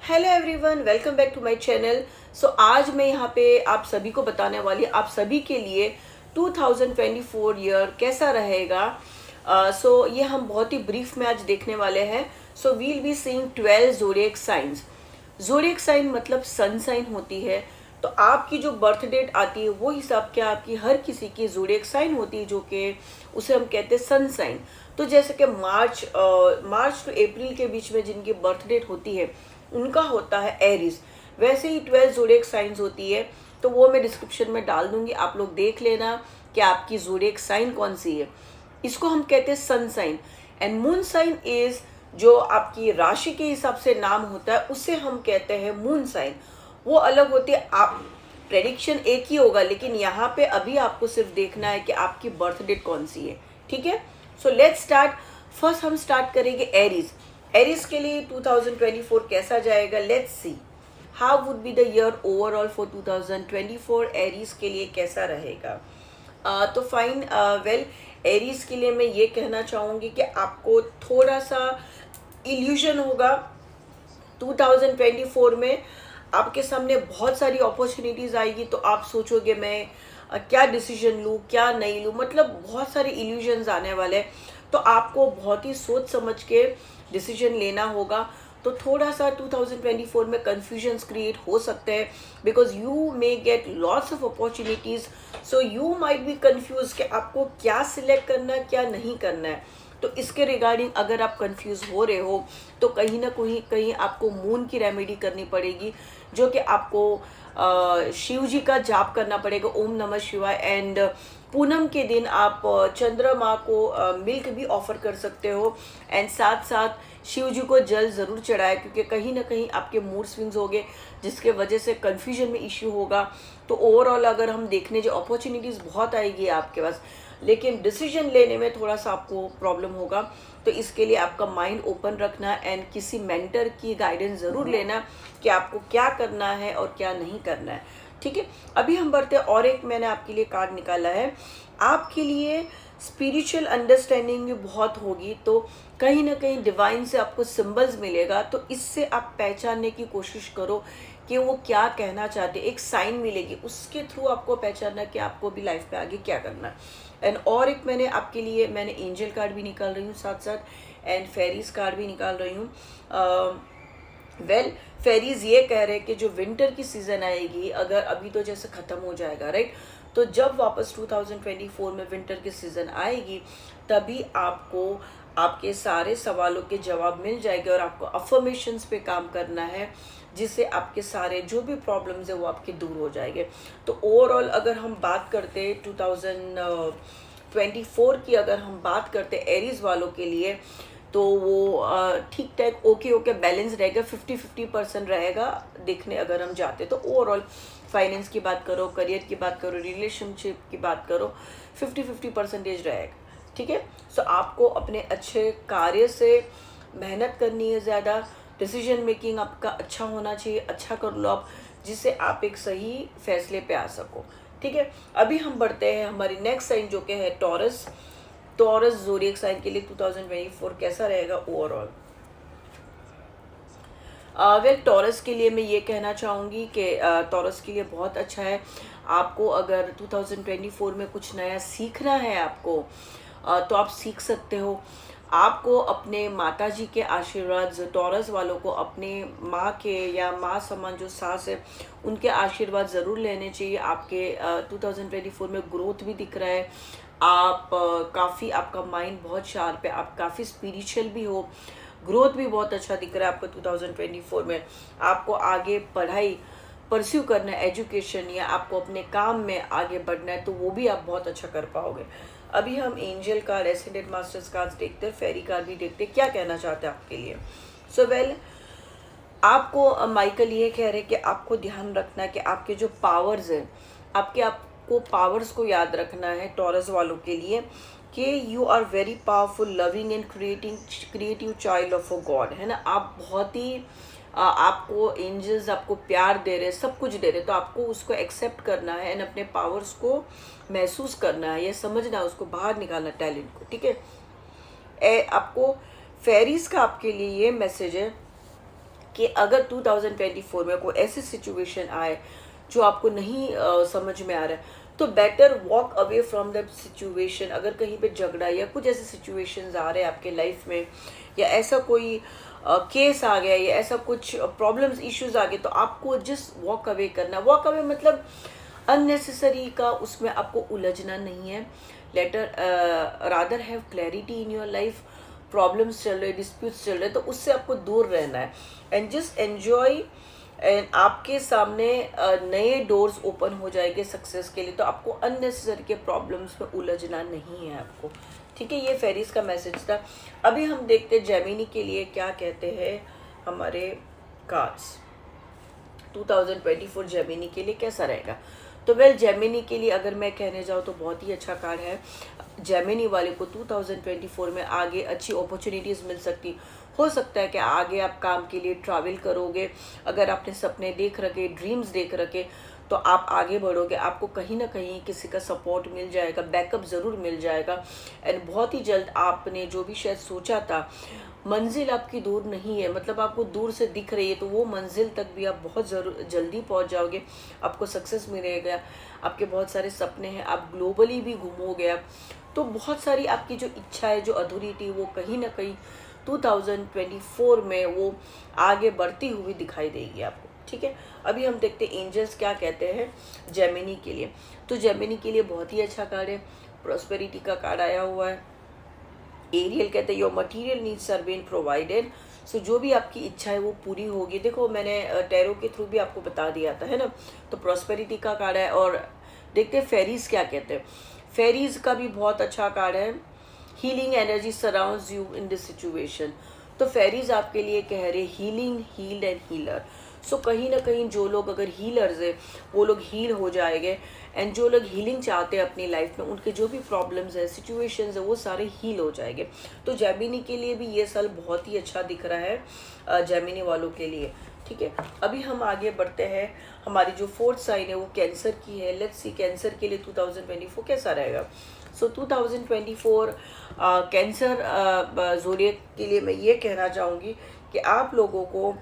Hello everyone, welcome back to my channel. So आज मैं यहाँ पे आप सभी को बताने वाली आप सभी के लिए 2024 ईयर कैसा रहेगा। ये हम बहुत ही ब्रीफ में आज देखने वाले हैं। So we'll be seeing 12 zodiac science. Zodiac sign मतलब सन साइन होती है। तो आपकी जो बर्थ डेट आती है वो हिसाब के आपकी हर किसी की ज़ोडिएक साइन होती है, जो कि उसे हम कहते हैं सन साइन। तो जैसे कि मार्च टू अप्रैल के बीच में जिनकी बर्थ डेट होती है उनका होता है एरीज। वैसे ही 12 ज़ोडिएक साइंस होती है, तो वो मैं डिस्क्रिप्शन में डाल दूंगी, आप लोग देख लेना कि आपकी ज़ोडिएक साइन कौन सी है। इसको हम कहते हैं sun sign. And moon sign is जो आपकी राशि के हिसाब से नाम होता है, उसे हम कहते हैं मून साइन। वो अलग होती है। आप प्रेडिक्शन एक ही होगा, लेकिन यहाँ पे अभी आपको सिर्फ देखना है कि आपकी बर्थ डेट कौन सी है। ठीक है, सो लेट्स स्टार्ट। फर्स्ट हम स्टार्ट करेंगे एरीज। एरीज के लिए 2024 कैसा जाएगा, let's see how would be the year overall for 2024। Aries के लिए कैसा रहेगा। तो फाइन, वेल एरीज के लिए मैं ये कहना चाहूँगी कि आपको थोड़ा सा इल्यूजन होगा 2024 में। आपके सामने बहुत सारी अपॉर्चुनिटीज़ आएगी, तो आप सोचोगे मैं क्या डिसीजन लूँ क्या नहीं लूँ, मतलब बहुत सारे इल्यूजन्स आने वाले हैं। तो आपको बहुत ही सोच समझ के डिसीजन लेना होगा। तो थोड़ा सा 2024 में कन्फ्यूजन्स क्रिएट हो सकते हैं, because you may get lots of opportunities. So you might be confuse कि आपको क्या सिलेक्ट करना है क्या नहीं करना है। तो इसके रिगार्डिंग अगर आप कंफ्यूज हो रहे हो, तो कहीं ना कहीं आपको मून की रेमेडी करनी पड़ेगी, जो कि आपको शिव जी का जाप करना पड़ेगा, ओम नमः शिवाय। एंड पूनम के दिन आप चंद्रमा को मिल्क भी ऑफर कर सकते हो। एंड साथ साथ शिव जी को जल ज़रूर चढ़ाए, क्योंकि कहीं ना कहीं आपके मूड स्विंग्स हो गए, जिसके वजह से कन्फ्यूजन में इश्यू होगा। तो ओवरऑल अगर हम देखने जो अपॉर्चुनिटीज़ बहुत आएगी आपके पास, लेकिन डिसीजन लेने में थोड़ा सा आपको प्रॉब्लम होगा। तो इसके लिए आपका माइंड ओपन रखना एंड किसी मेंटर की गाइडेंस ज़रूर लेना कि आपको क्या करना है और क्या नहीं करना है। ठीक है, अभी हम बढ़ते हैं। और एक मैंने आपके लिए कार्ड निकाला है। आपके लिए स्पिरिचुअल अंडरस्टैंडिंग भी बहुत होगी, तो कहीं ना कहीं डिवाइन से आपको सिंबल्स मिलेगा। तो इससे आप पहचानने की कोशिश करो कि वो क्या कहना चाहते हैं। एक साइन मिलेगी, उसके थ्रू आपको पहचानना कि आपको भी लाइफ में आगे क्या करना है। एंड और एक मैंने आपके लिए एंजल कार्ड भी निकाल रही हूँ साथ साथ, एंड फेरीज कार्ड भी निकाल रही हूँ। वेल फेरीज ये कह रहे हैं कि जो विंटर की सीज़न आएगी, अगर अभी तो जैसे ख़त्म हो जाएगा राइट, तो जब वापस 2024 में विंटर की सीज़न आएगी, तभी आपको आपके सारे सवालों के जवाब मिल जाएंगे और आपको अफर्मेशंस पे काम करना है, जिससे आपके सारे जो भी प्रॉब्लम्स है वो आपके दूर हो जाएंगे। तो ओवरऑल अगर हम बात करते 2024 की, अगर हम बात करते एरीज वालों के लिए, तो वो ठीक ठाक ओके बैलेंस रहेगा, 50-50% रहेगा देखने अगर हम जाते। तो ओवरऑल फाइनेंस की बात करो, करियर की बात करो, रिलेशनशिप की बात करो, 50-50% रहेगा। ठीक है, सो आपको अपने अच्छे कार्य से मेहनत करनी है ज़्यादा। डिसीजन मेकिंग आपका अच्छा होना चाहिए, अच्छा कर लो आप, जिससे आप एक सही फैसले पे आ सको। ठीक है, अभी हम बढ़ते हैं हमारी नेक्स्ट साइन, जो कि है टॉरस। टॉरस ज़ोडिएक साइन के लिए 2024 कैसा रहेगा ओवरऑल। वेल टॉरस के लिए मैं ये कहना चाहूँगी कि टॉरस के लिए बहुत अच्छा है। आपको अगर 2024 में कुछ नया सीखना है आपको, तो आप सीख सकते हो। आपको अपने माता जी के आशीर्वाद, टॉरस वालों को अपने माँ के या माँ समान जो सास है उनके आशीर्वाद ज़रूर लेने चाहिए। आपके 2024 में ग्रोथ भी दिख रहा है। आप काफ़ी, आपका माइंड बहुत शार्प है, आप काफ़ी स्पिरिचुअल भी हो, ग्रोथ भी बहुत अच्छा दिख रहा है आपको 2024 में। आपको आगे पढ़ाई परस्यू करना है, एजुकेशन, या आपको अपने काम में आगे बढ़ना है, तो वो भी आप बहुत अच्छा कर पाओगे। अभी हम angel card, ascendant masters card देखते हैं, फेरी कार्ड भी देखते हैं, क्या कहना चाहते हैं आपके लिए। सो वेल आपको माइकल ये कह रहे हैं कि आपको ध्यान रखना है कि आपके जो पावर्स हैं, आपको पावर्स को याद रखना है टॉरस वालों के लिए, कि you are very powerful, loving and creative child of a god, है ना। आप बहुत ही आपको एंजल्स आपको प्यार दे रहे हैं, सब कुछ दे रहे, तो आपको उसको एक्सेप्ट करना है एंड अपने पावर्स को महसूस करना है, ये समझना है, उसको बाहर निकालना टैलेंट को। ठीक है, आपको फेरीज का आपके लिए ये मैसेज है कि अगर 2024 में कोई ऐसी सिचुएशन आए जो आपको नहीं समझ में आ रहा है, तो better walk away from that situation. अगर कहीं पे झगड़ा या कुछ ऐसे सिचुएशंस आ रहे हैं आपके लाइफ में, या ऐसा कोई केस आ गया या ऐसा कुछ प्रॉब्लम्स इश्यूज आ गए, तो आपको जस्ट वॉक अवे करना। वॉक अवे मतलब अननेसेसरी का उसमें आपको उलझना नहीं है। Later rather have clarity in your life. Problems चल रहे, डिस्प्यूट्स चल रहे, तो उससे आपको दूर रहना है एंड जस्ट एन्जॉय। एंड आपके सामने नए डोर्स ओपन हो जाएंगे सक्सेस के लिए, तो आपको अननेसेसरी के प्रॉब्लम्स में उलझना नहीं है आपको। ठीक है, ये फेरिस का मैसेज था। अभी हम देखते हैं जेमिनी के लिए क्या कहते हैं हमारे कार्ड्स। 2024 जेमिनी के लिए कैसा रहेगा? तो वेल जेमिनी के लिए अगर मैं कहने जाऊँ तो बहुत ही अच्छा कार्ड है। जेमिनी वाले को 2024 में आगे अच्छी अपॉर्चुनिटीज़ मिल सकती। हो सकता है कि आगे आप काम के लिए ट्रैवल करोगे। अगर आपने सपने देख रखे, ड्रीम्स देख रखे, तो आप आगे बढ़ोगे। आपको कहीं ना कहीं किसी का सपोर्ट मिल जाएगा, बैकअप ज़रूर मिल जाएगा। एंड बहुत ही जल्द आपने जो भी शायद सोचा था, मंजिल आपकी दूर नहीं है, मतलब आपको दूर से दिख रही है, तो वो मंजिल तक भी आप बहुत जल्दी पहुंच जाओगे। आपको सक्सेस मिलेगा। आपके बहुत सारे सपने हैं, आप ग्लोबली भी घूमोगे आप। तो बहुत सारी आपकी जो इच्छा है, जो अधूरी थी, वो कहीं ना कहीं 2024 में वो आगे बढ़ती हुई दिखाई देगी आपको। ठीक है, अभी हम देखते हैं एंजल्स क्या कहते हैं जेमिनी के लिए। तो जेमिनी के लिए बहुत ही अच्छा कार्ड है। प्रॉस्पेरिटी का कार्ड आया हुआ है। एरियल कहते हैं your material needs are being provided. So जो भी आपकी इच्छा है वो पूरी होगी। देखो मैंने टैरो के थ्रू भी आपको बता दिया था, है ना। तो प्रॉस्पेरिटी का कार्ड है। और देखते हैं फेरीज क्या कहते हैं। फेरीज का भी बहुत अच्छा कार्ड है। Healing energy surrounds you in this situation. तो फेरीज आपके लिए कह रहे हीलिंग, हील्ड एंड हीलर। सो कहीं ना कहीं जो लोग अगर हीलर्स है वो लोग हील हो जाएंगे। एंड जो लोग हीलिंग चाहते हैं अपनी लाइफ में, उनके जो भी प्रॉब्लम्स है, सिचुएशंस है, वो सारे हील हो जाएंगे। तो जेमिनी के लिए भी ये साल बहुत ही अच्छा दिख रहा है जेमिनी वालों के लिए। ठीक है, अभी हम आगे बढ़ते हैं। हमारी जो फोर्थ साइन है वो कैंसर की है। लेट्स सी कैंसर के लिए 2024 कैसा रहेगा। सो 2024 कैंसर ज़ोडिएक के लिए मैं ये कहना चाहूँगी कि आप लोगों को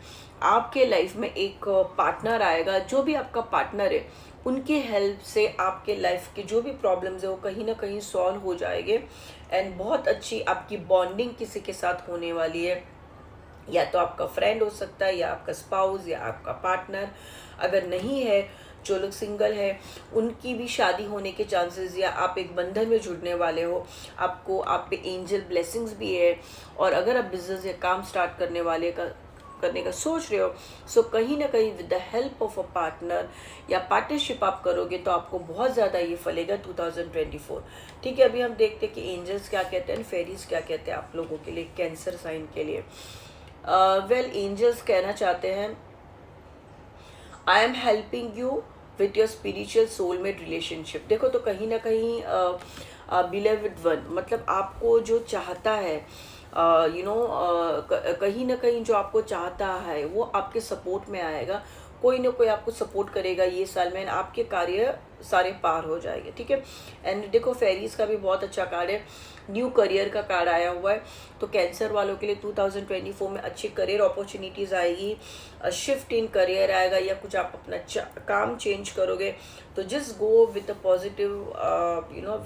आपके लाइफ में एक पार्टनर आएगा। जो भी आपका पार्टनर है, उनके हेल्प से आपके लाइफ के जो भी प्रॉब्लम्स है वो कहीं ना कहीं सॉल्व हो जाएंगे। एंड बहुत अच्छी आपकी बॉन्डिंग किसी के साथ होने वाली है। या तो आपका फ्रेंड हो सकता है, या आपका स्पाउस, या आपका पार्टनर। अगर नहीं है, जो लोग सिंगल है, उनकी भी शादी होने के चांसेस, या आप एक बंधन में जुड़ने वाले हो। आपको आप पे एंजल ब्लेसिंग्स भी है। और अगर आप बिजनेस या काम स्टार्ट करने का सोच रहे हो, सो कहीं ना कहीं with the help of a partner या पार्टनरशिप आप करोगे तो आपको बहुत ज़्यादा ये फलेगा 2024। ठीक है, अभी हम देखते हैं कि एंजल्स क्या कहते हैं, फेरीज क्या कहते हैं आप लोगों के लिए, कैंसर साइन के लिए। वेल एंजल्स कहना चाहते हैं I am helping you with your spiritual soulmate relationship. देखो तो कहीं ना कहीं बिलीव्ड वन, मतलब आपको जो चाहता है, कहीं ना कहीं जो आपको चाहता है वो आपके सपोर्ट में आएगा। कोई ना कोई आपको सपोर्ट करेगा ये साल में। आपके कार्य सारे पार हो जाएंगे। ठीक है, एंड देखो फेरीज का भी बहुत अच्छा कार्ड है। न्यू करियर का कार्ड आया हुआ है। तो कैंसर वालों के लिए 2024 में अच्छी करियर अपॉर्चुनिटीज़ आएगी। शिफ्ट इन करियर आएगा, या कुछ आप अपना काम चेंज करोगे। तो just go with a positive,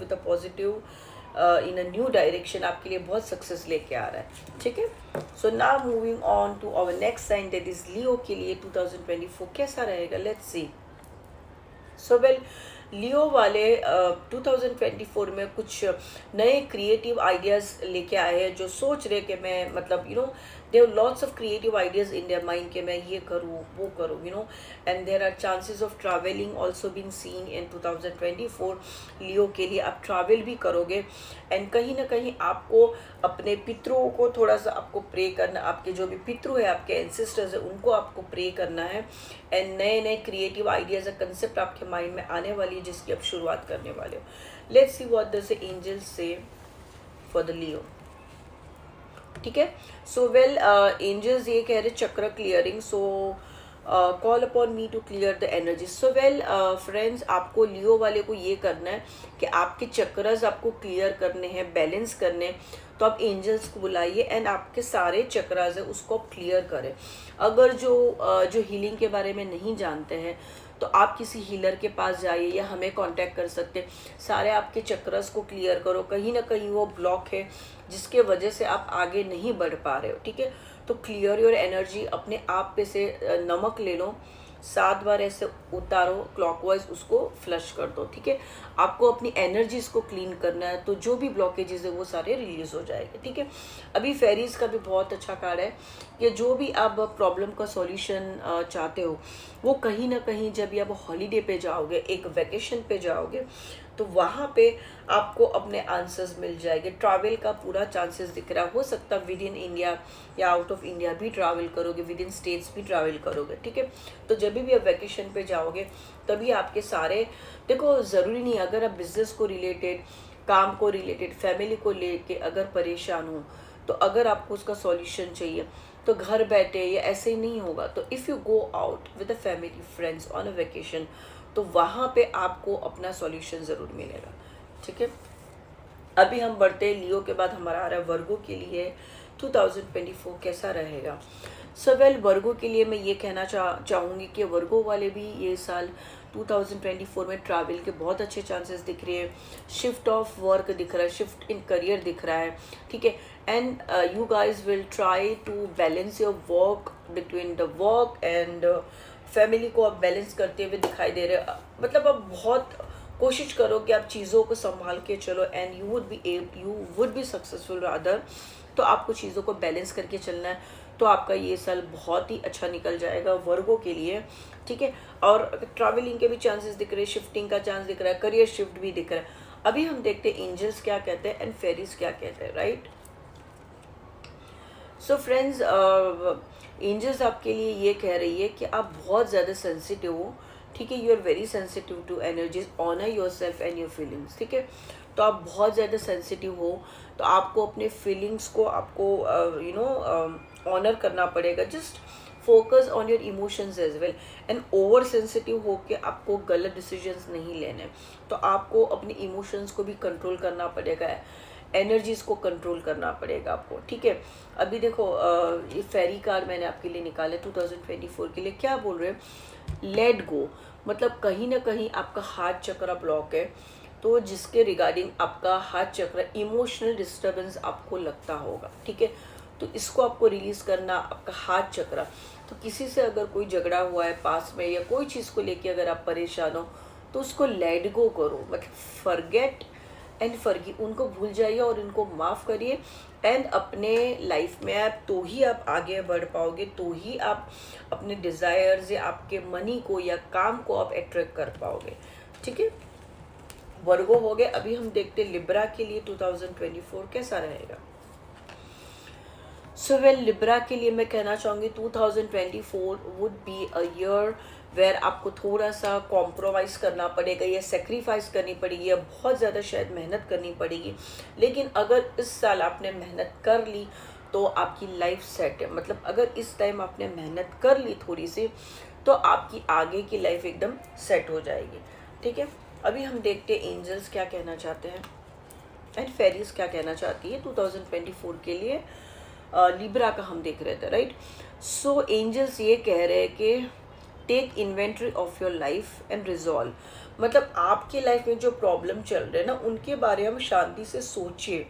with a positive in a new direction. आपके लिए बहुत सक्सेस लेके आ रहा है। ठीक है, so now moving on to our next sign, that is Leo के लिए 2024 कैसा रहेगा। Let's C. सो वेल लियो वाले 2024 में कुछ नए क्रिएटिव आइडियाज़ लेके आए हैं। जो सोच रहे कि मैं, मतलब they have lots of creative ideas in their mind कि मैं ये करूँ वो करूँ, and there are chances of travelling also been seen in 2024। Leo के लिए आप ट्रैवल भी करोगे। एंड कहीं ना कहीं आपको अपने पितरों को थोड़ा सा आपको प्रे करना। आपके जो भी पितृ है, आपके एंसेस्टर्स है, उनको आपको प्रे करना है। एंड नए नए क्रिएटिव आइडियाज़, कंसेप्ट आपके माइंड में आने वाली है जिसकी आप शुरुआत करने वाले हो। Let's see what does the angels say for the Leo. ठीक है, सो वेल एंजल्स ये कह रहे chakra clearing. So call upon me to clear the energy. So well friends, आपको लियो वाले को ये करना है कि आपके चक्रस आपको क्लियर करने हैं, बैलेंस करने हैं, तो आप एंजल्स को बुलाइए एंड आपके सारे चक्रास है उसको आप क्लियर करें। अगर जो हीलिंग के बारे में नहीं जानते हैं तो आप किसी हीलर के पास जाइए या हमें कांटेक्ट कर सकते हैं। सारे आपके चक्रस को क्लियर करो, कहीं ना कहीं वो ब्लॉक है जिसके वजह से आप आगे नहीं बढ़ पा रहे हो, ठीक है। तो क्लियर योर एनर्जी, अपने आप पे से नमक ले लो, 7 बार ऐसे उतारो क्लॉकवाइज, उसको फ्लश कर दो, ठीक है। आपको अपनी एनर्जीज को क्लीन करना है, तो जो भी ब्लॉकेजेस है वो सारे रिलीज हो जाएंगे, ठीक है। अभी फेरीज का भी बहुत अच्छा कार्ड है कि जो भी आप प्रॉब्लम का सॉल्यूशन चाहते हो, वो कहीं ना कहीं जब आप हॉलीडे पे जाओगे, एक वेकेशन पे जाओगे, तो वहाँ पे आपको अपने आंसर्स मिल जाएंगे। ट्रैवल का पूरा चांसेस दिख रहा है, हो सकता है विद इन इंडिया या आउट ऑफ इंडिया भी ट्रैवल करोगे, विद इन स्टेट्स भी ट्रैवल करोगे, ठीक है। तो जब भी आप वैकेशन पे जाओगे तभी आपके सारे, देखो ज़रूरी नहीं, अगर आप बिजनेस को रिलेटेड, काम को रिलेटेड, फैमिली को लेके अगर परेशान हो, तो अगर आपको उसका सॉल्यूशन चाहिए तो घर बैठे या ऐसे ही नहीं होगा। तो if you go out with a family friends on a vacation, तो वहाँ पे आपको अपना सॉल्यूशन ज़रूर मिलेगा, ठीक है। अभी हम बढ़ते हैं लियो के बाद हमारा आ रहा है वर्गो के लिए 2024 कैसा रहेगा। सो वेल, वर्गो के लिए मैं ये कहना चाहूँगी कि वर्गो वाले भी ये साल 2024 में ट्रैवल के बहुत अच्छे चांसेस दिख रहे हैं। शिफ्ट ऑफ वर्क दिख रहा है, शिफ्ट इन करियर दिख रहा है, ठीक है। And you guys will try to balance your work between the work and family को आप बैलेंस करते हुए दिखाई दे रहे हो। मतलब आप बहुत कोशिश करो कि आप चीज़ों को संभाल के चलो and you would be successful rather. तो आपको चीज़ों को बैलेंस करके चलना है, तो आपका ये साल बहुत ही अच्छा निकल जाएगा वर्गो के लिए, ठीक है। और ट्रैवलिंग के भी चांसेस दिख रहे हैं, शिफ्टिंग का चांस दिख रहा है, करियर शिफ्ट भी दिख रहा है। अभी हम देखते हैं एंजल्स क्या कहते हैं एंड फेरीज क्या कहते हैं, राइट। सो फ्रेंड्स, एंजल्स आपके लिए ये कह रही है कि आप बहुत ज़्यादा सेंसिटिव हो, ठीक है। You are very sensitive to energies, honour your self and your feelings, ठीक है। तो आप बहुत ज़्यादा सेंसिटिव हो, तो आपको अपने फीलिंग्स को आपको ऑनर करना पड़ेगा। Just focus on your emotions as well and over sensitive हो के आपको गलत डिसीजंस नहीं लेने। तो आपको अपने इमोशंस को भी कंट्रोल करना पड़ेगा, एनर्जीज को कंट्रोल करना पड़ेगा आपको, ठीक है। अभी देखो ये फेरी कार्ड मैंने आपके लिए निकाले 2024 के लिए, क्या बोल रहे हैं, लेट गो। मतलब कहीं ना कहीं आपका हार्ट चक्र ब्लॉक है, तो जिसके रिगार्डिंग आपका हार्ट चक्र इमोशनल डिस्टर्बेंस आपको लगता होगा, ठीक है। तो इसको आपको रिलीज करना, आपका हार्ट चक्र। तो किसी से अगर कोई झगड़ा हुआ है पास में या कोई चीज़ को लेके अगर आप परेशान हो, तो उसको लेट गो करो, मतलब फॉरगेट एंड फॉरगिव, उनको भूल जाइए और उनको माफ़ करिए। एंड अपने लाइफ में आप तो ही आप आगे बढ़ पाओगे, तो ही आप अपने डिज़ायर्स या आपके मनी को या काम को आप अट्रैक्ट कर पाओगे, ठीक है। वर्गो हो गए। अभी हम देखते हैं लिब्रा के लिए 2024 कैसा रहेगा। सो वेल, लिब्रा के लिए मैं कहना चाहूँगी 2024 would be a year where आपको थोड़ा सा कॉम्प्रोमाइज़ करना पड़ेगा या सेक्रीफाइस करनी पड़ेगी या बहुत ज़्यादा शायद मेहनत करनी पड़ेगी। लेकिन अगर इस साल आपने मेहनत कर ली तो आपकी लाइफ सेट है। मतलब अगर इस टाइम आपने मेहनत कर ली थोड़ी सी, तो आपकी आगे की लाइफ एकदम सेट हो जाएगी, ठीक है। अभी हम देखते हैं एंजल्स क्या कहना चाहते हैं एंड फेरीज क्या कहना चाहती है 2024 के लिए। लिब्रा का हम देख रहे थे, राइट। सो एंजल्स ये कह रहे हैं कि take inventory of your life and resolve. मतलब आपकी लाइफ में जो प्रॉब्लम चल रहे हैं ना, उनके बारे में शांति से सोचिए,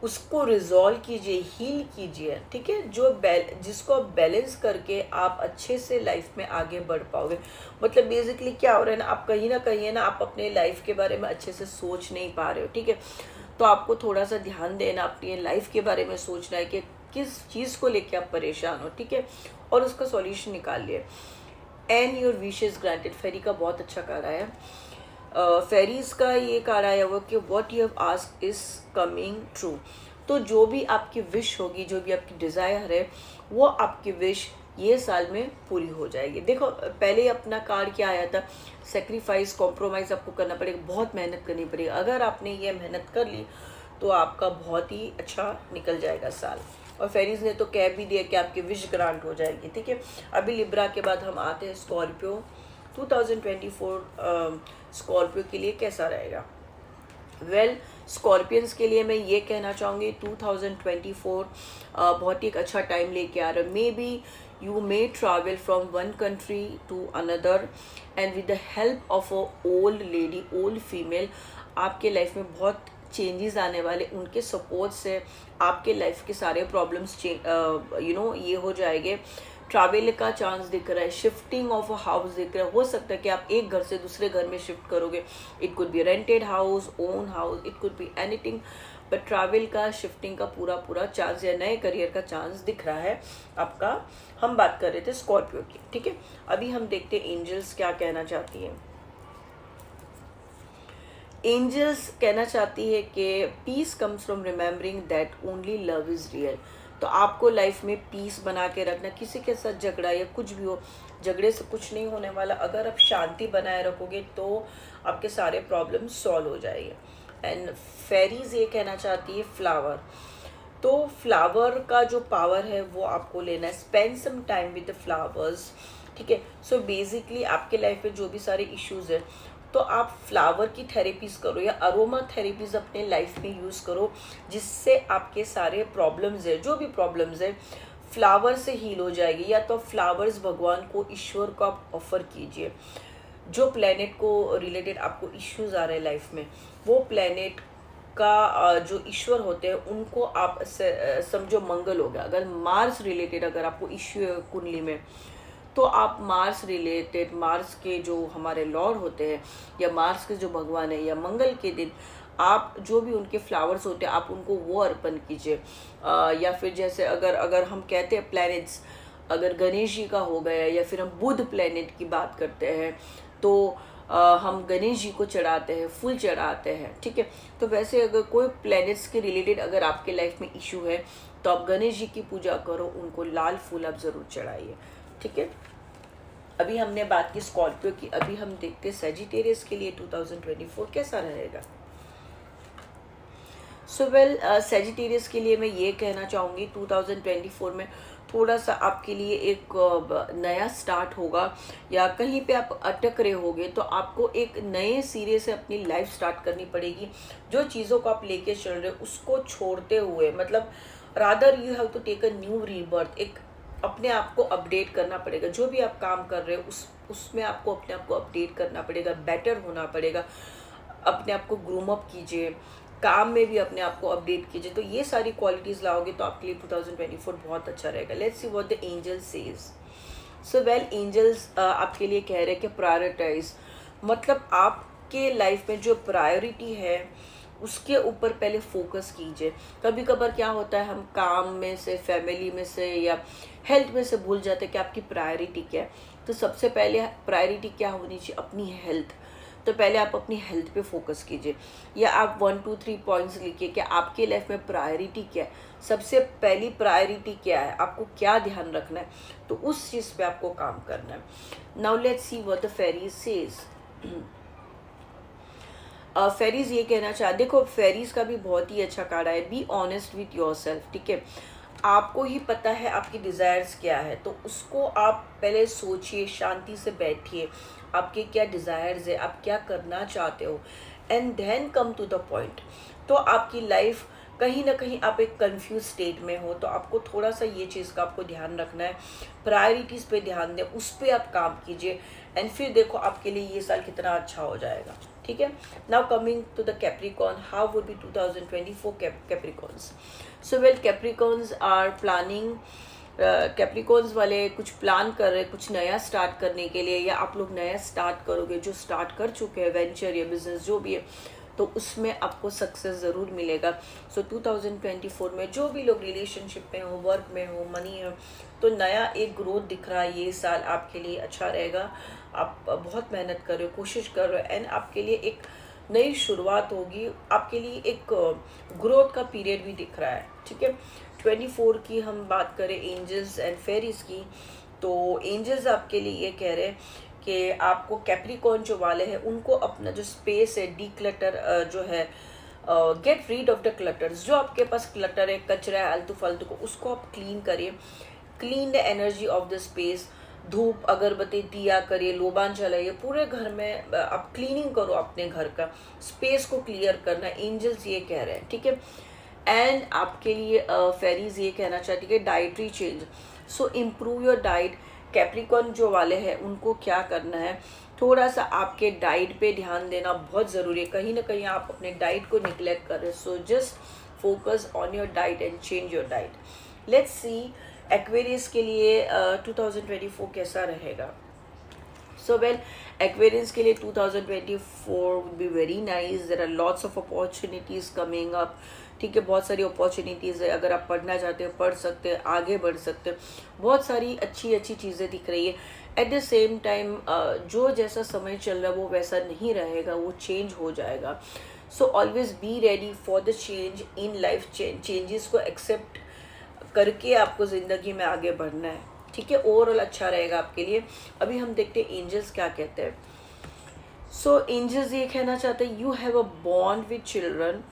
उसको रिजॉल्व कीजिए, हील कीजिए, ठीक है। जिसको आप बैलेंस करके आप अच्छे से लाइफ में आगे बढ़ पाओगे। मतलब बेसिकली क्या हो रहा है ना, आप कहीं ना कहीं है ना, आप अपने लाइफ के बारे में अच्छे से सोच नहीं पा रहे हो, ठीक है। तो आपको थोड़ा सा ध्यान देना, अपनी लाइफ के बारे में सोचना है कि किस चीज़ को लेके आप परेशान हो, ठीक है, और उसका सॉल्यूशन निकाल लिए। And your wish is granted, fairy का बहुत अच्छा कार्ड आया। फेरीज का ये कार्ड आया हुआ कि what you have asked is coming true. तो जो भी आपकी विश होगी, जो भी आपकी डिज़ायर है, वो आपकी विश ये साल में पूरी हो जाएगी। देखो पहले अपना कार्ड क्या आया था, सेक्रीफाइस, कॉम्प्रोमाइज़ आपको करना पड़ेगा, बहुत मेहनत करनी पड़ेगी। अगर आपने ये मेहनत कर ली तो आपका बहुत ही अच्छा निकल जाएगा साल। और फेरीज ने तो कह भी दिया कि आपकी विश ग्रांट हो जाएगी, ठीक है। अभी लिब्रा के बाद हम आते हैं स्कॉर्पियो। 2024 स्कॉर्पियो के लिए कैसा रहेगा? वेल, स्कॉर्पियंस के लिए मैं ये कहना चाहूँगी 2024 बहुत ही एक अच्छा टाइम लेके आ रहा है। May be you may travel from one country to another and with the help of a old lady, old female, आपके लाइफ में बहुत चेंजेस आने वाले, उनके सपोर्ट से आपके लाइफ के सारे प्रॉब्लम्स ये हो जाएंगे। ट्रैवल का चांस दिख रहा है, शिफ्टिंग ऑफ अ हाउस दिख रहा है। हो सकता है कि आप एक घर से दूसरे घर में शिफ्ट करोगे। It could be rented house, own house, it could be anything, but travel का, शिफ्टिंग का पूरा चांस या नए करियर का चांस दिख रहा है आपका। हम बात कर रहे थे स्कॉर्पियो की, ठीक है। अभी हम देखते हैं एंजल्स क्या कहना चाहती हैं। एंजल्स कहना चाहती है कि peace comes from remembering that only love is real. तो आपको लाइफ में पीस बना के रखना। किसी के साथ झगड़ा या कुछ भी हो, झगड़े से कुछ नहीं होने वाला। अगर आप शांति बनाए रखोगे तो आपके सारे प्रॉब्लम सॉल्व हो जाएंगे। एंड फेरीज ये कहना चाहती है फ्लावर। तो फ्लावर का जो पावर है वो आपको लेना है। Spend some time with the flowers, ठीक है। सो बेसिकली आपके लाइफ में जो भी सारे इश्यूज है, तो आप फ्लावर की थेरेपीज करो या अरोमा थेरेपीज अपने लाइफ में यूज़ करो, जिससे आपके सारे प्रॉब्लम्स है, जो भी प्रॉब्लम्स है, फ्लावर से हील हो जाएगी। या तो फ्लावर्स भगवान को, ईश्वर को आप ऑफर कीजिए। जो प्लेनेट को रिलेटेड आपको इश्यूज आ रहे हैं लाइफ में, वो प्लेनेट का जो ईश्वर होते हैं उनको आप समझो मंगल हो गया। अगर मार्स रिलेटेड अगर आपको इश्यू है कुंडली में, तो आप मार्स रिलेटेड, मार्स के जो हमारे लॉर्ड होते हैं या मार्स के जो भगवान है, या मंगल के दिन आप जो भी उनके फ्लावर्स होते हैं आप उनको वो अर्पण कीजिए। या फिर जैसे अगर हम कहते हैं प्लैनेट्स, अगर गणेश जी का हो गया, या फिर हम बुध प्लैनेट की बात करते हैं तो हम गणेश जी को चढ़ाते हैं, फूल चढ़ाते हैं, ठीक है। तो वैसे अगर कोई प्लैनेट्स के रिलेटेड अगर आपके लाइफ में इशू है तो आप गणेश जी की पूजा करो, उनको लाल फूल आप ज़रूर चढ़ाइए, ठीक है। अभी हमने बात की स्कॉर्पियो की। अभी हम देखते हैं सैजिटेरियस के लिए 2024 कैसा रहेगा। सो वेल, सैजिटेरियस के लिए मैं ये कहना चाहूँगी 2024 में थोड़ा सा आपके लिए एक नया स्टार्ट होगा, या कहीं पे आप अटक रहे होगे तो आपको एक नए सिरे से अपनी लाइफ स्टार्ट करनी पड़ेगी। जो चीज़ों को आप लेके चल रहे हो उसको छोड़ते हुए, मतलब rather you have to take a new rebirth. एक अपने आप को अपडेट करना पड़ेगा। जो भी आप काम कर रहे हो उसमें आपको अपने आप को अपडेट करना पड़ेगा, बेटर होना पड़ेगा। अपने आप को ग्रूम अप कीजिए, काम में भी अपने आप को अपडेट कीजिए। तो ये सारी क्वालिटीज़ लाओगे तो आपके लिए 2024 बहुत अच्छा रहेगा। Let's see what the angels says. So well, angels आपके लिए कह रहे हैं कि प्रायोरिटाइज, मतलब आपके लाइफ में जो प्रायोरिटी है उसके ऊपर पहले फोकस कीजिए। कभी कभार क्या होता है, हम काम में से, फैमिली में से या हेल्थ में से भूल जाते हैं कि आपकी प्रायोरिटी क्या है। तो सबसे पहले प्रायोरिटी क्या होनी चाहिए? अपनी हेल्थ। तो पहले आप अपनी हेल्थ पे फोकस कीजिए, या आप 1 2 3 पॉइंट्स लिखिए कि आपके लाइफ में प्रायोरिटी क्या है। सबसे पहली प्रायोरिटी क्या है, आपको क्या ध्यान रखना है, तो उस चीज़ पे आपको काम करना है। Now let's see what the fairies says. Fairies ये कहना चाह, देखो फेरीज का भी बहुत ही अच्छा कार्ड है। Be honest with your self, ठीक है। आपको ही पता है आपकी डिज़ायर्स क्या है, तो उसको आप पहले सोचिए, शांति से बैठिए, आपके क्या डिज़ायर्स है, आप क्या करना चाहते हो, and then come to the point. तो आपकी लाइफ कहीं ना कहीं आप एक कंफ्यूज स्टेट में हो, तो आपको थोड़ा सा ये चीज़ का आपको ध्यान रखना है। प्रायोरिटीज़ पे ध्यान दें, उस पर आप काम कीजिए, एंड फिर देखो आपके लिए ये साल कितना अच्छा हो जाएगा, ठीक है। Now coming to the Capricorn, how would be 2024 Capricorns. So well, Capricorns are planning, Capricorns वाले कुछ प्लान कर रहे हैं कुछ नया स्टार्ट करने के लिए, या आप लोग नया स्टार्ट करोगे। जो स्टार्ट कर चुके हैं वेंचर या बिजनेस जो भी है, तो उसमें आपको सक्सेस ज़रूर मिलेगा। सो 2024 में जो भी लोग रिलेशनशिप में हो, वर्क में हो, मनी है, तो नया एक ग्रोथ दिख रहा है। ये साल आपके लिए अच्छा रहेगा। आप बहुत मेहनत कर रहे हो, कोशिश कर रहे हो, एंड आपके लिए एक नई शुरुआत होगी। आपके लिए एक ग्रोथ का पीरियड भी दिख रहा है, ठीक है। 24 की हम बात करें एंजल्स एंड फेरीज की, तो एंजल्स आपके लिए ये कह रहे हैं कि आपको कैप्रिकॉर्न जो वाले हैं उनको अपना जो स्पेस है, डीक्लटर जो है get rid of the clutters, जो आपके पास क्लटर है, कचरा है, आलतू फालतू को, उसको आप क्लीन करिए। Clean the energy of the space, धूप अगरबत्ती दिया करिए, लोबान जलाइए, पूरे घर में आप क्लीनिंग करो अपने घर का, स्पेस को क्लियर करना, एंजल्स ये कह रहे हैं, ठीक है। एंड आपके लिए फेरीज ये कहना चाहती है dietary change, so improve your diet. Capricorn जो वाले हैं उनको क्या करना है, थोड़ा सा आपके डाइट पे ध्यान देना बहुत ज़रूरी है। कहीं ना कहीं आप अपने डाइट को निगलेक्ट कर रहे, so just focus on your diet and change your diet. Let's see Aquarius के लिए 2024 कैसा रहेगा। सो वेल, एक्वेरियंस के लिए 2024 would be very nice. There are lots of opportunities coming up. ठीक है, बहुत सारी अपॉर्चुनिटीज़ है, अगर आप पढ़ना चाहते हो पढ़ सकते हैं, आगे बढ़ सकते हो, बहुत सारी अच्छी अच्छी चीज़ें दिख रही है। एट द सेम टाइम जो जैसा समय चल रहा है वो वैसा नहीं रहेगा, वो चेंज हो जाएगा। So always be ready for the change in life. Changes को एक्सेप्ट करके आपको ज़िंदगी में आगे बढ़ना है, ठीक है। ओवरऑल अच्छा रहेगा आपके लिए। अभी हम देखते हैं एंजल्स क्या कहते हैं। सो एंजल्स ये कहना चाहते हैं you have a bond with children,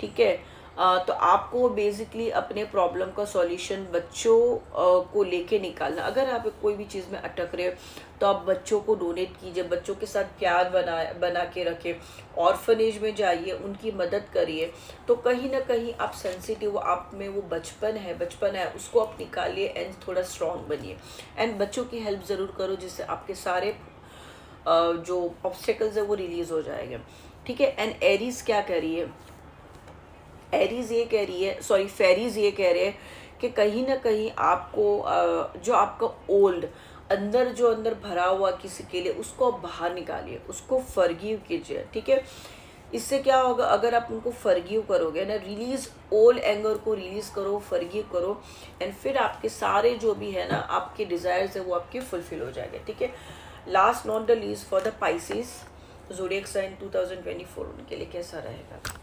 ठीक है। तो आपको बेसिकली अपने प्रॉब्लम का सॉल्यूशन बच्चों को लेके निकालना। अगर आप कोई भी चीज़ में अटक रहे हो तो आप बच्चों को डोनेट कीजिए, बच्चों के साथ प्यार बना के रखें, ऑर्फनेज में जाइए, उनकी मदद करिए। तो कहीं ना कहीं आप सेंसिटिव, आप में वो बचपन है उसको आप निकालिए एंड थोड़ा स्ट्रॉन्ग बनिए। एंड बच्चों की हेल्प ज़रूर करो, जिससे आपके सारे जो ऑब्स्टेकल्स है वो रिलीज़ हो जाएंगे, ठीक है। एंड एरीज क्या कह रही है, एरीज ये कह रही है, सॉरी फेरीज ये कह रहे हैं कि कहीं ना कहीं आपको जो आपका ओल्ड अंदर भरा हुआ किसी के लिए, उसको आप बाहर निकालिए, उसको फॉरगिव कीजिए, ठीक है। इससे क्या होगा, अगर आप उनको फॉरगिव करोगे ना, रिलीज ओल्ड एंगर को रिलीज करो, फॉरगिव करो, एंड फिर आपके सारे जो भी है ना आपके डिज़ायर्स है वो आपके फुलफिल हो जाएंगे, ठीक है। Last not the least for the Pisces zodiac sign 2024 उनके लिए कैसा रहेगा।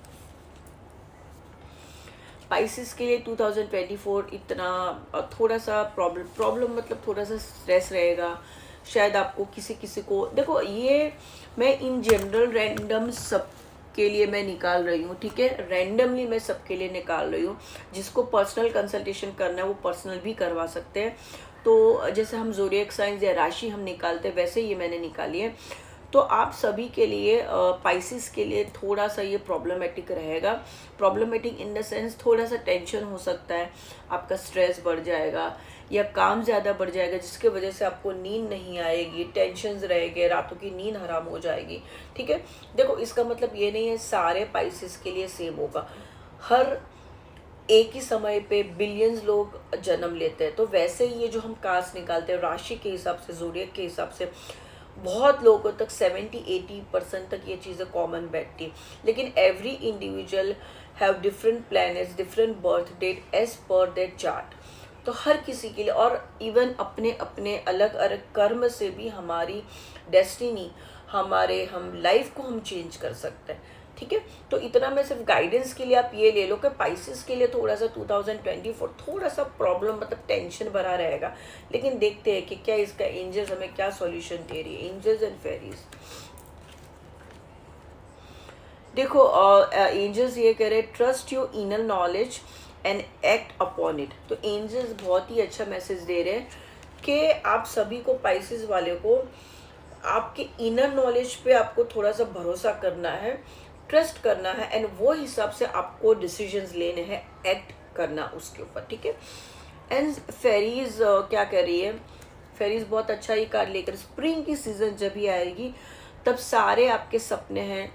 स्पाइसेस के लिए 2024 इतना थोड़ा सा प्रॉब्लम मतलब थोड़ा सा स्ट्रेस रहेगा। शायद आपको किसी को, देखो ये मैं इन जनरल रैंडम सब के लिए मैं निकाल रही हूँ, ठीक है। रैंडमली मैं सबके लिए निकाल रही हूँ। जिसको पर्सनल कंसल्टेशन करना है वो पर्सनल भी करवा सकते हैं। तो जैसे हम ज़ोडिएक साइंस या राशि हम निकालते हैं, वैसे ये मैंने निकाली है। तो आप सभी के लिए पाइसिस के लिए थोड़ा सा ये प्रॉब्लमेटिक रहेगा। प्रॉब्लमेटिक इन द सेंस थोड़ा सा टेंशन हो सकता है, आपका स्ट्रेस बढ़ जाएगा या काम ज़्यादा बढ़ जाएगा, जिसके वजह से आपको नींद नहीं आएगी, टेंशन्स रहेंगे, रातों की नींद हराम हो जाएगी, ठीक है। देखो इसका मतलब ये नहीं है सारे पाइसिस के लिए सेम होगा। हर एक ही समय पे बिलियंस लोग जन्म लेते हैं, तो वैसे ही ये जो हम कास्ट निकालते हैं राशि के हिसाब से, ज़ोडिएक के हिसाब से, बहुत लोगों तक 70-80% तक ये चीज़ें कॉमन बैठती है। लेकिन every individual have different planets, different birth date as per their chart. तो हर किसी के लिए, और इवन अपने अपने अलग अलग कर्म से भी हमारी डेस्टिनी, हम लाइफ को हम चेंज कर सकते हैं, ठीक है। तो इतना मैं सिर्फ गाइडेंस के लिए आप ये ले लो कि पाइसेस के लिए थोड़ा सा 2024 थोड़ा सा प्रॉब्लम मतलब टेंशन भरा रहेगा। लेकिन देखते हैं कि क्या इसका एंजल्स हमें क्या सॉल्यूशन दे रही है, एंजल्स एंड फेरीज। देखो एंजल्स ये कह रहे हैं trust your inner knowledge and act upon it. तो एंजल्स बहुत ही अच्छा मैसेज दे रहे हैं कि आप सभी को, पाइसेस वाले को, आपके इनर नॉलेज पे आपको थोड़ा सा भरोसा करना है, ट्रस्ट करना है, एंड वो हिसाब से आपको डिसीजंस लेने हैं, एक्ट करना उसके ऊपर, ठीक है। एंड फेरीज क्या कह रही है, फेरीज बहुत अच्छा ही कार्ड लेकर, स्प्रिंग की सीजन जब भी आएगी तब सारे आपके सपने हैं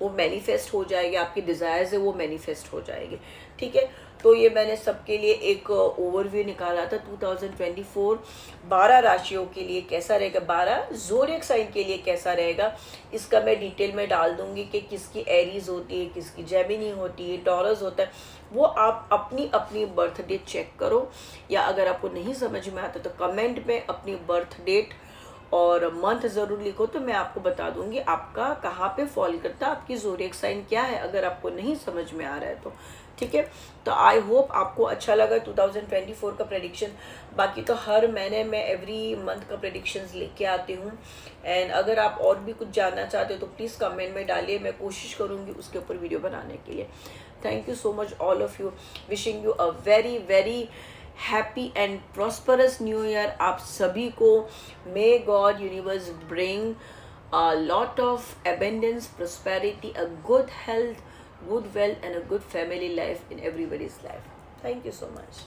वो मैनिफेस्ट हो जाएंगे, आपके डिज़ायर्स है वो मैनिफेस्ट हो जाएंगे, ठीक है। तो ये मैंने सबके लिए एक ओवरव्यू निकाला था 2024 12 राशियों के लिए कैसा रहेगा, 12 ज़ोडिएक साइन के लिए कैसा रहेगा। इसका मैं डिटेल में डाल दूंगी कि किसकी एरीज होती है, किसकी जेमिनी होती है, टॉरस होता है। वो आप अपनी अपनी बर्थ डेट चेक करो, या अगर आपको नहीं समझ में आता तो कमेंट में अपनी बर्थ डेट और मंथ ज़रूर लिखो, तो मैं आपको बता दूंगी आपका कहाँ पे फॉल करता है, आपकी ज़ोडिएक साइन क्या है, अगर आपको नहीं समझ में आ रहा है तो। ठीक है। तो आई होप आपको अच्छा लगा 2024 का प्रेडिक्शन। बाकी तो हर महीने मैं एवरी मंथ का प्रेडिक्शंस लेके आती हूँ। एंड अगर आप और भी कुछ जानना चाहते हो तो प्लीज़ कमेंट में डालिए, मैं कोशिश करूँगी उसके ऊपर वीडियो बनाने के लिए। Thank you so much all of you, wishing you a very very happy and prosperous new year आप सभी को। May God universe bring a lot of abundance, prosperity, a good health, good wealth, and a good family life in everybody's life. Thank you so much.